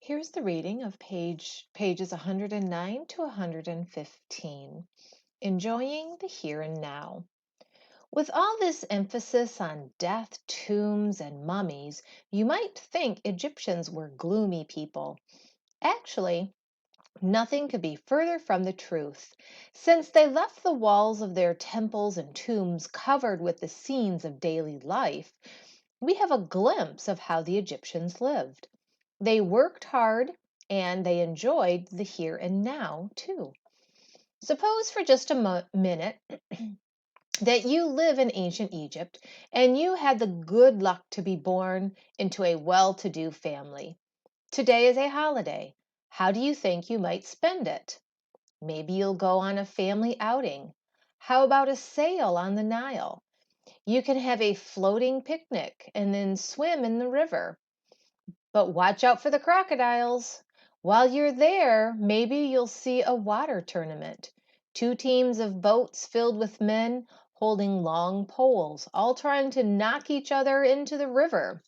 Here's the reading of pages 109 to 115. Enjoying the here and now. With all this emphasis on death, tombs, and mummies, you might think Egyptians were gloomy people. Actually, nothing could be further from the truth. Since they left the walls of their temples and tombs covered with the scenes of daily life, we have a glimpse of how the Egyptians lived. They worked hard and they enjoyed the here and now too. Suppose for just a minute that you live in ancient Egypt and you had the good luck to be born into a well to do family. Today is a holiday. How do you think you might spend it? Maybe you'll go on a family outing. How about a sail on the Nile? You can have a floating picnic and then swim in the river. But watch out for the crocodiles. While you're there, maybe you'll see a water tournament. Two teams of boats filled with men holding long poles, all trying to knock each other into the river.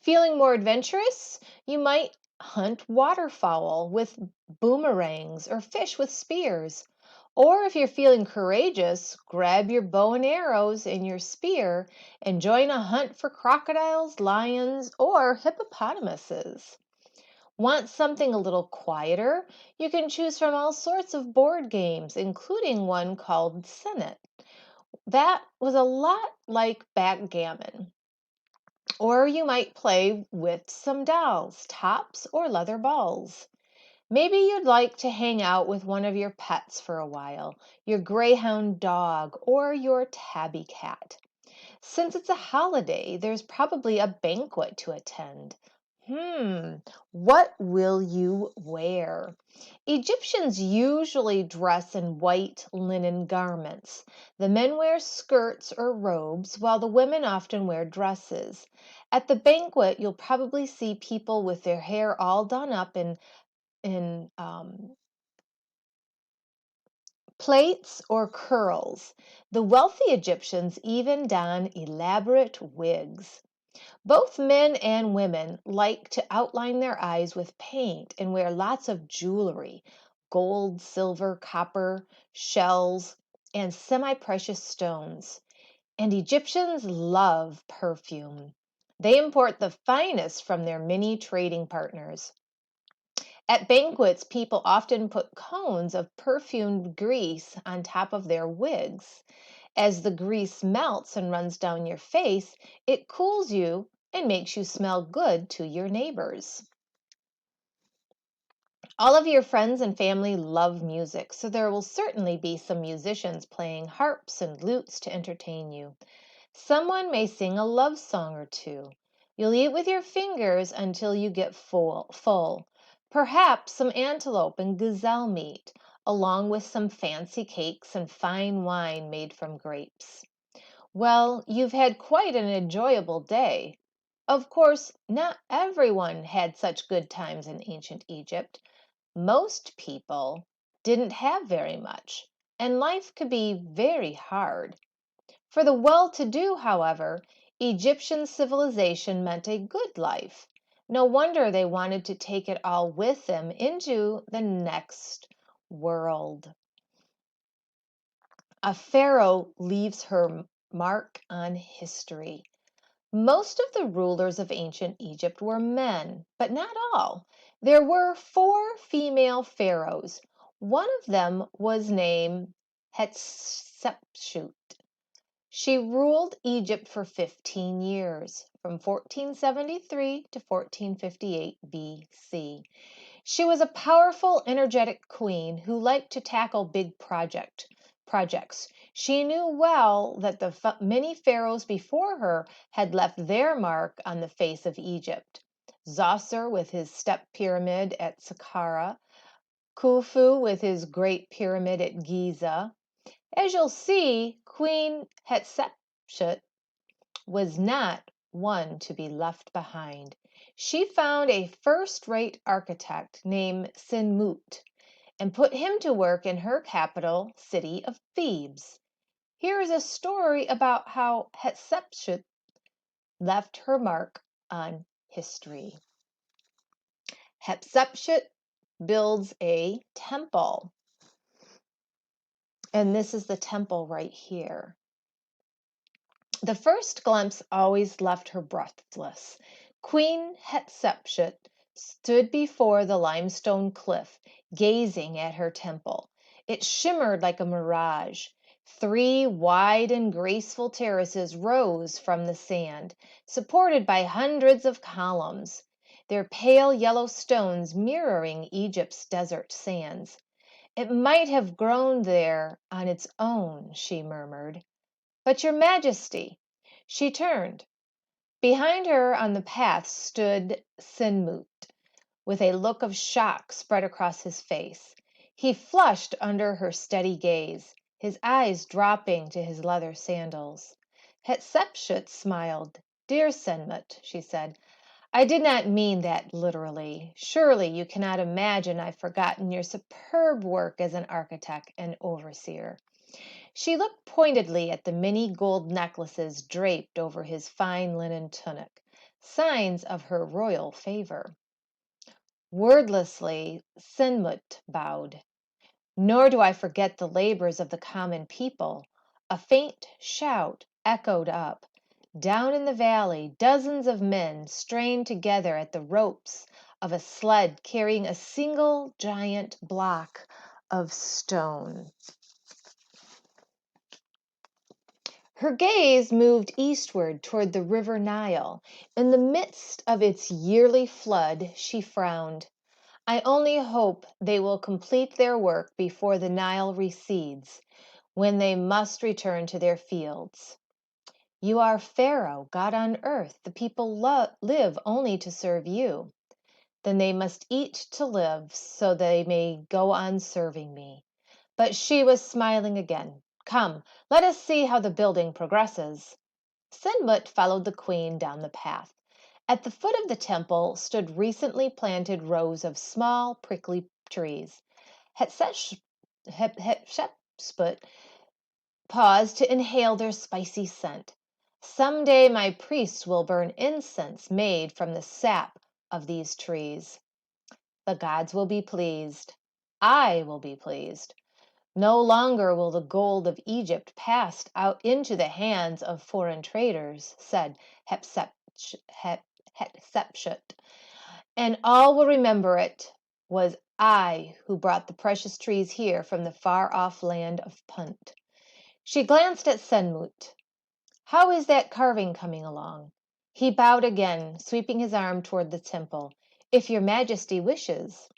Feeling more adventurous? You might hunt waterfowl with boomerangs or fish with spears. Or if you're feeling courageous, grab your bow and arrows and your spear and join a hunt for crocodiles, lions, or hippopotamuses. Want something a little quieter? You can choose from all sorts of board games, including one called Senate. That was a lot like backgammon. Or you might play with some dolls, tops, or leather balls. Maybe you'd like to hang out with one of your pets for a while, your greyhound dog or your tabby cat. Since it's a holiday, there's probably a banquet to attend. What will you wear? Egyptians usually dress in white linen garments. The men wear skirts or robes, while the women often wear dresses. At the banquet, you'll probably see people with their hair all done up in plaits or curls. The wealthy Egyptians even don elaborate wigs. Both men and women like to outline their eyes with paint and wear lots of jewelry, gold, silver, copper, shells, and semi precious stones. And Egyptians love perfume. They import the finest from their many trading partners. At banquets, people often put cones of perfumed grease on top of their wigs. As the grease melts and runs down your face, it cools you and makes you smell good to your neighbors. All of your friends and family love music, so there will certainly be some musicians playing harps and lutes to entertain you. Someone may sing a love song or two. You'll eat with your fingers until you get full. Perhaps some antelope and gazelle meat, along with some fancy cakes and fine wine made from grapes. Well, you've had quite an enjoyable day. Of course, not everyone had such good times in ancient Egypt. Most people didn't have very much, and life could be very hard. For the well to do, however, Egyptian civilization meant a good life. No wonder they wanted to take it all with them into the next world. A pharaoh leaves her mark on history. Most of the rulers of ancient Egypt were men, but not all. There were four female pharaohs. One of them was named Hatshepsut. She ruled Egypt for 15 years, from 1473 to 1458 BC. She was a powerful, energetic queen who liked to tackle big projects. She knew well that the many pharaohs before her had left their mark on the face of Egypt. Zoser with his step pyramid at Saqqara, Khufu with his great pyramid at Giza. As you'll see, Queen Hatshepsut was not one to be left behind. She found a first-rate architect named Sinmut and put him to work in her capital city of Thebes. Here is a story about how Hatshepsut left her mark on history. Hatshepsut builds a temple. And this is the temple right here. The first glimpse always left her breathless. Queen Hatshepsut stood before the limestone cliff, gazing at her temple. It shimmered like a mirage. 3 wide and graceful terraces rose from the sand, supported by hundreds of columns, their pale yellow stones mirroring Egypt's desert sands. "It might have grown there on its own," she murmured. "But your Majesty—" She turned. Behind her on the path stood Sinmut, with a look of shock spread across his face. He flushed under her steady gaze, his eyes dropping to his leather sandals. Hatshepsut smiled. "Dear Sinmut," she said, "I did not mean that literally. Surely you cannot imagine I've forgotten your superb work as an architect and overseer." She looked pointedly at the many gold necklaces draped over his fine linen tunic, signs of her royal favor. Wordlessly, Sinmut bowed. "Nor do I forget the labors of the common people." A faint shout echoed up. Down in the valley, dozens of men strained together at the ropes of a sled carrying a single giant block of stone. Her gaze moved eastward toward the river Nile. In the midst of its yearly flood, she frowned. "I only hope they will complete their work before the Nile recedes, when they must return to their fields." "You are Pharaoh, God on earth. The people live only to serve you." "Then they must eat to live, so they may go on serving me." But she was smiling again. "Come, let us see how the building progresses." Sinmut followed the queen down the path. At the foot of the temple stood recently planted rows of small, prickly trees. Hatshepsut paused to inhale their spicy scent. "Some day my priests will burn incense made from the sap of these trees. The gods will be pleased. I will be pleased. No longer will the gold of Egypt pass out into the hands of foreign traders," said Hatshepsut, "and all will remember it was I who brought the precious trees here from the far-off land of Punt." She glanced at Senmut. "How is that carving coming along?" He bowed again, sweeping his arm toward the temple. "If your Majesty wishes."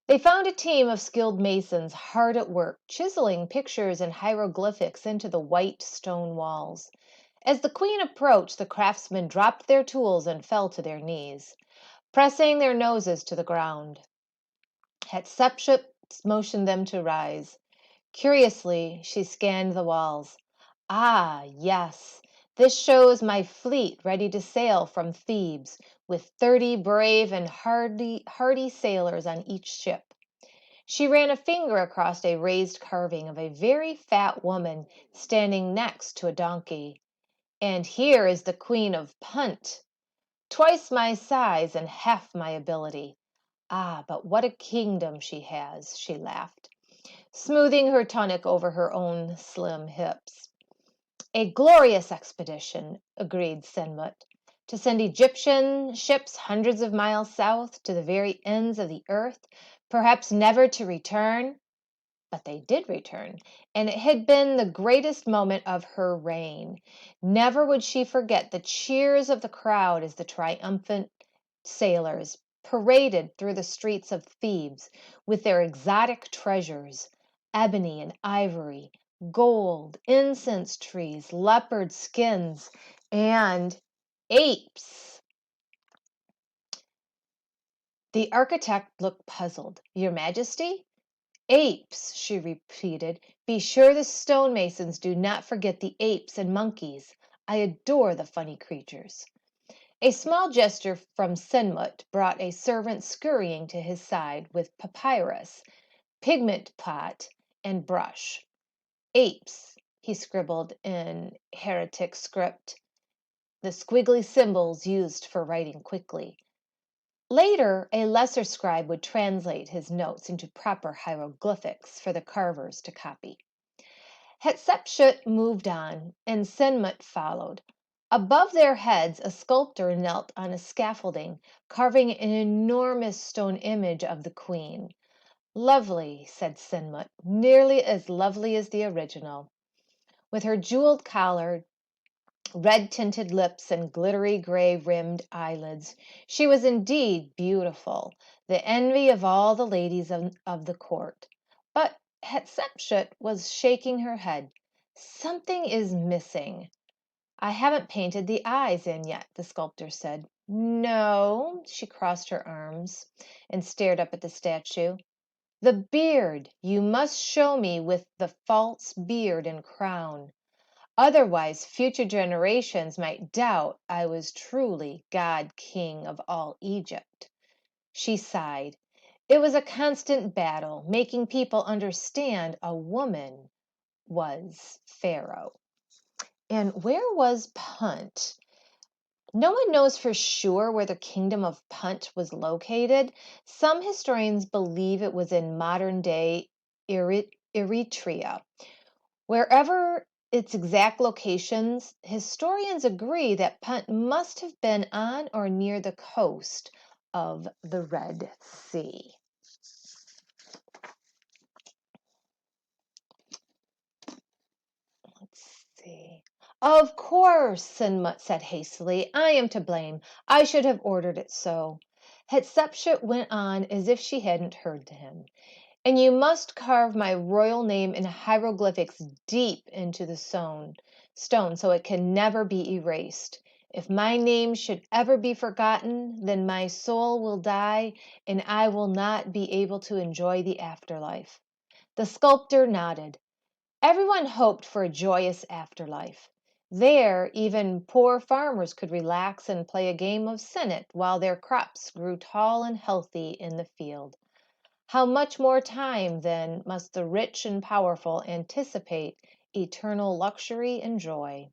They found a team of skilled masons hard at work, chiseling pictures and hieroglyphics into the white stone walls. As the queen approached, the craftsmen dropped their tools and fell to their knees, pressing their noses to the ground. Hatshepsut motioned them to rise. Curiously, she scanned the walls. "Ah, yes, this shows my fleet ready to sail from Thebes, with 30 brave and hardy sailors on each ship." She ran a finger across a raised carving of a very fat woman standing next to a donkey. "And here is the Queen of Punt, twice my size and half my ability. Ah, but what a kingdom she has," she laughed, smoothing her tunic over her own slim hips. "A glorious expedition," agreed Senmut. "To send Egyptian ships hundreds of miles south to the very ends of the earth, perhaps never to return." But they did return, and it had been the greatest moment of her reign. Never would she forget the cheers of the crowd as the triumphant sailors paraded through the streets of Thebes with their exotic treasures: ebony and ivory, gold, incense trees, leopard skins, and apes. The architect looked puzzled. "Your Majesty?" "Apes," she repeated. "Be sure the stonemasons do not forget the apes and monkeys. I adore the funny creatures." A small gesture from Senmut brought a servant scurrying to his side with papyrus, pigment pot, and brush. "Apes," he scribbled in heretic script. the squiggly symbols used for writing quickly. Later, a lesser scribe would translate his notes into proper hieroglyphics for the carvers to copy. Hatshepsut moved on, and Senmut followed. Above their heads, a sculptor knelt on a scaffolding, carving an enormous stone image of the queen. Lovely, said Senmut, nearly as lovely as the original. With her jeweled collar, red-tinted lips, and glittery gray-rimmed eyelids, she was indeed beautiful, the envy of all the ladies of the court. But Hatshepsut was shaking her head. Something is missing. I haven't painted the eyes in yet, the sculptor said. No, she crossed her arms and stared up at the statue. The beard, you must show me with the false beard and crown. Otherwise, future generations might doubt I was truly God King of all Egypt. She sighed. It was a constant battle, making people understand a woman was Pharaoh. And where was Punt? No one knows for sure where the kingdom of Punt was located. Some historians believe it was in modern day Eritrea. Wherever its exact locations, historians agree that Punt must have been on or near the coast of the Red Sea. Let's see. Of course, Sinmut said hastily. I am to blame. I should have ordered it so. Hatshepsut went on as if she hadn't heard him. And you must carve my royal name in hieroglyphics deep into the stone so it can never be erased. If my name should ever be forgotten, then my soul will die and I will not be able to enjoy the afterlife. The sculptor nodded. Everyone hoped for a joyous afterlife. There, even poor farmers could relax and play a game of senet while their crops grew tall and healthy in the field. How much more time, then, must the rich and powerful anticipate eternal luxury and joy?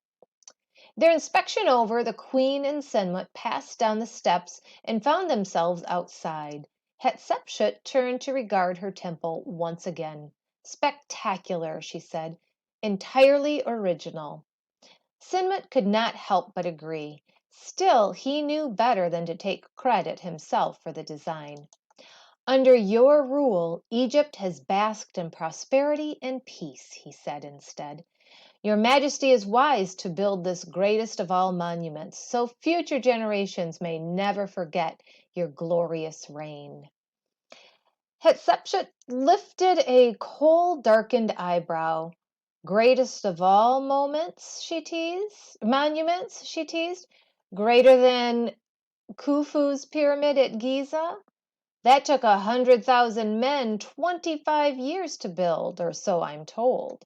Their inspection over, the queen and Senmut passed down the steps and found themselves outside. Hatshepsut turned to regard her temple once again. Spectacular, she said. Entirely original. Senmut could not help but agree. Still, he knew better than to take credit himself for the design. Under your rule, Egypt has basked in prosperity and peace, he said instead. Your Majesty is wise to build this greatest of all monuments, so future generations may never forget your glorious reign. Hatshepsut lifted a coal-darkened eyebrow. Greatest of all monuments, she teased. Greater than Khufu's pyramid at Giza? That took 100,000 men 25 years to build, or so I'm told.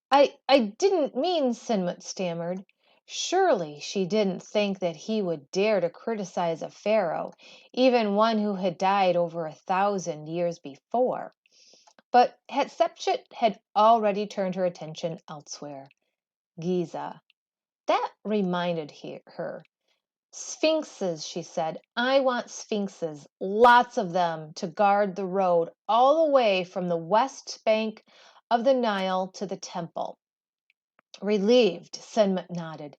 I didn't mean, Senmut stammered. Surely she didn't think that he would dare to criticize a pharaoh, even one who had died over 1,000 years before. But Hatshepsut had already turned her attention elsewhere. Giza. That reminded her. Sphinxes, she said. I want sphinxes, lots of them, to guard the road all the way from the west bank of the Nile to the temple. Relieved, Senmut nodded.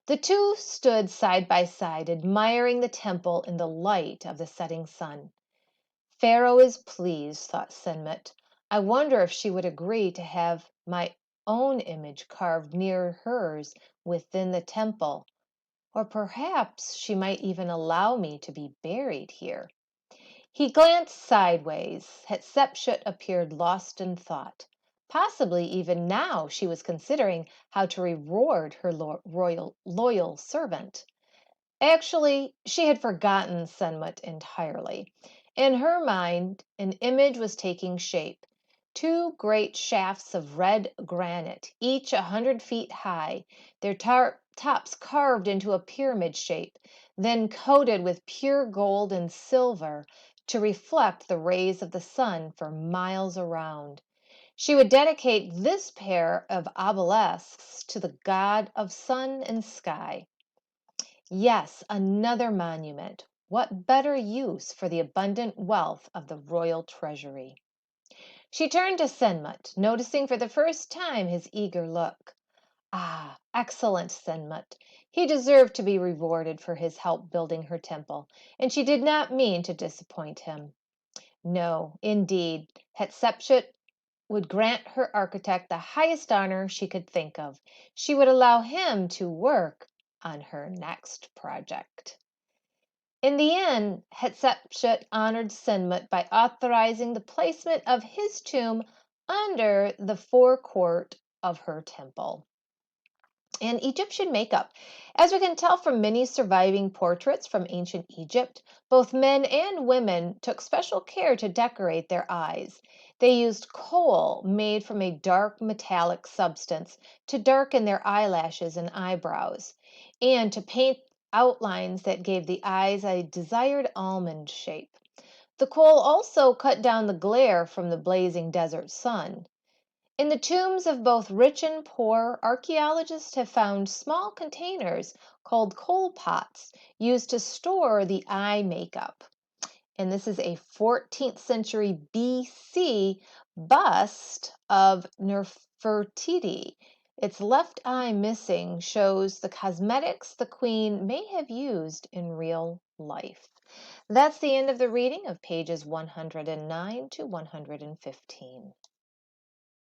The two stood side by side, admiring the temple in the light of the setting sun. Pharaoh is pleased, thought Senmut. I wonder if she would agree to have my own image carved near hers within the temple. Or perhaps she might even allow me to be buried here. He glanced sideways. Hatshepsut appeared lost in thought. Possibly even now she was considering how to reward her loyal servant. Actually, she had forgotten Senmut entirely. In her mind, an image was taking shape. Two great shafts of red granite, each 100 feet high, their tops carved into a pyramid shape, then coated with pure gold and silver to reflect the rays of the sun for miles around. She would dedicate this pair of obelisks to the god of sun and sky. Yes, another monument. What better use for the abundant wealth of the royal treasury? She turned to Senmut, noticing for the first time his eager look. Ah, excellent Senmut. He deserved to be rewarded for his help building her temple, and she did not mean to disappoint him. No, indeed, Hatshepsut would grant her architect the highest honor she could think of. She would allow him to work on her next project. In the end, Hatshepsut honored Senmut by authorizing the placement of his tomb under the forecourt of her temple. And Egyptian makeup. As we can tell from many surviving portraits from ancient Egypt, both men and women took special care to decorate their eyes. They used kohl, made from a dark metallic substance, to darken their eyelashes and eyebrows, and to paint outlines that gave the eyes a desired almond shape. The kohl also cut down the glare from the blazing desert sun. In the tombs of both rich and poor, archaeologists have found small containers called kohl pots used to store the eye makeup. And this is a 14th century BC bust of Nefertiti. Its left eye missing shows the cosmetics the queen may have used in real life. That's the end of the reading of pages 109 to 115.